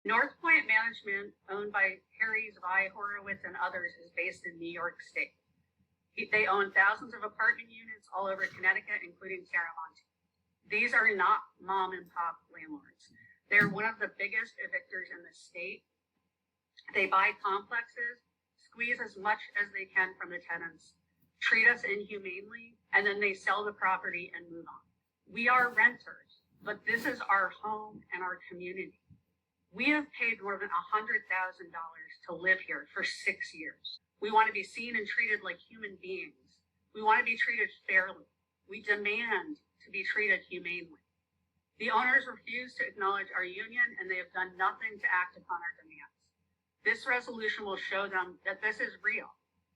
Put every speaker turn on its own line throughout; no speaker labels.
Northpoint Management, owned by Harry Vi Horowitz and others, is based in New York State. They own thousands of apartment units all over Connecticut, including Seramonte. These are not mom and pop landlords. They're one of the biggest evictors in the state. They buy complexes, squeeze as much as they can from the tenants, treat us inhumanely, and then they sell the property and move on. We are renters, but this is our home and our community. We have paid more than $100,000 to live here for 6 years. We want to be seen and treated like human beings. We want to be treated fairly. We demand to be treated humanely. The owners refuse to acknowledge our union, and they have done nothing to act upon our demands. This resolution will show them that this is real,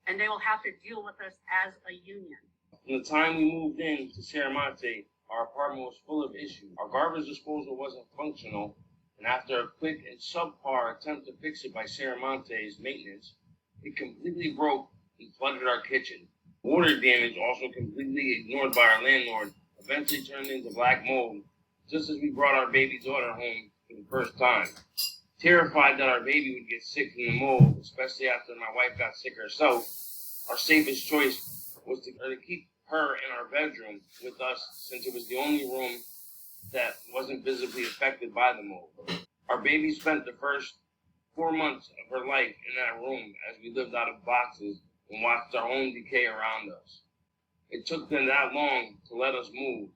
and they will have to deal with us as a union.
From the time we moved in to Seramonte, our apartment was full of issues. Our garbage disposal wasn't functional, and after a quick and subpar attempt to fix it by Seramonte's maintenance, it completely broke and flooded our kitchen. Water damage, also completely ignored by our landlord, eventually turned into black mold just as we brought our baby daughter home for the first time. Terrified that our baby would get sick from the mold, especially after my wife got sick herself, our safest choice was to keep her in our bedroom with us, since it was the only room that wasn't visibly affected by the mold. Our baby spent the first 4 months of her life in that room as we lived out of boxes and watched our own decay around us. It took them that long to let us move,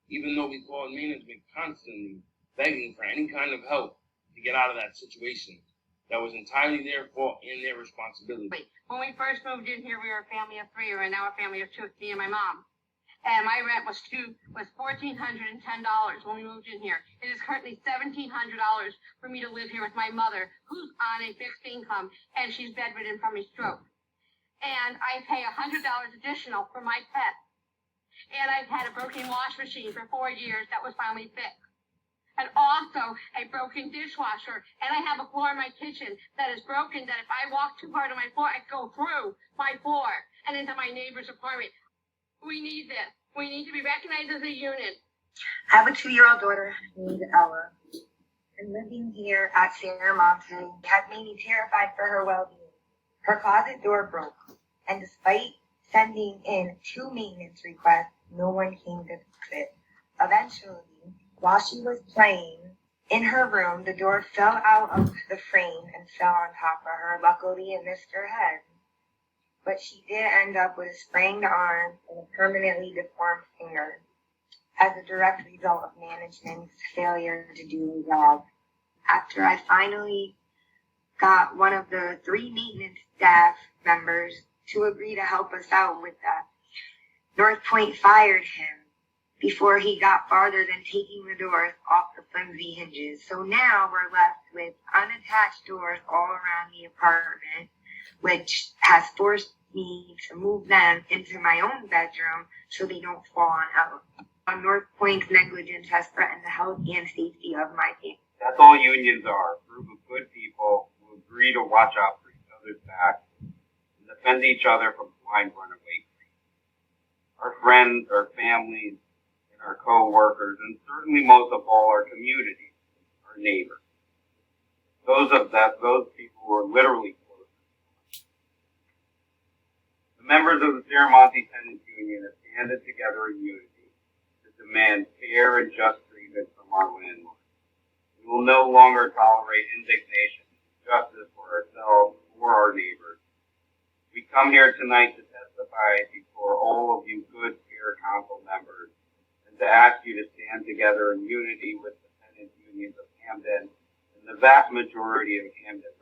even though we called management constantly, begging for any kind of help to get out of that situation. That was entirely their fault and their responsibility.
When we first moved in here, we were a family of 3, and now a family of 2, me and my mom. And my rent was $1,410 when we moved in here. It is currently $1,700 for me to live here with my mother, who's on a fixed income, and she's bedridden from a stroke. And I pay $100 additional for my pet. And I've had a broken wash machine for 4 years that was finally fixed. And also a broken dishwasher. And I have a floor in my kitchen that is broken, that if I walk too hard on my floor, I go through my floor and into my neighbor's apartment. We need this. We need to be recognized as a unit.
I have a 2-year-old daughter named Ella. And living here at Seramonte has made me terrified for her well-being. Her closet door broke. And despite sending in 2 maintenance requests, no one came to fix it. Eventually, while she was playing in her room, the door fell out of the frame and fell on top of her. Luckily, it missed her head. But she did end up with a sprained arm and a permanently deformed finger as a direct result of management's failure to do the job. After I finally got one of the 3 maintenance staff members to agree to help us out with that, Northpoint fired him before he got farther than taking the doors off the flimsy hinges. So now we're left with unattached doors all around the apartment, which has forced me to move them into my own bedroom so they don't fall on out. Northpoint's negligence has threatened the health and safety of my family.
That's all unions are, a group of good people who agree to watch out for each other's backs and defend each other from blind runaway greed. Our friends, our families, and our co-workers, and certainly most of all our community, our neighbors. Those people who are literally close. The members of the Seramonte Tenant Union have banded together in unity to demand fair and just treatment from our landlords. We will no longer tolerate indignation and injustice for ourselves or our neighbors. We come here tonight to testify before all of you good, fair council members and to ask you to stand together in unity with the tenant unions of Hamden and the vast majority of Hamden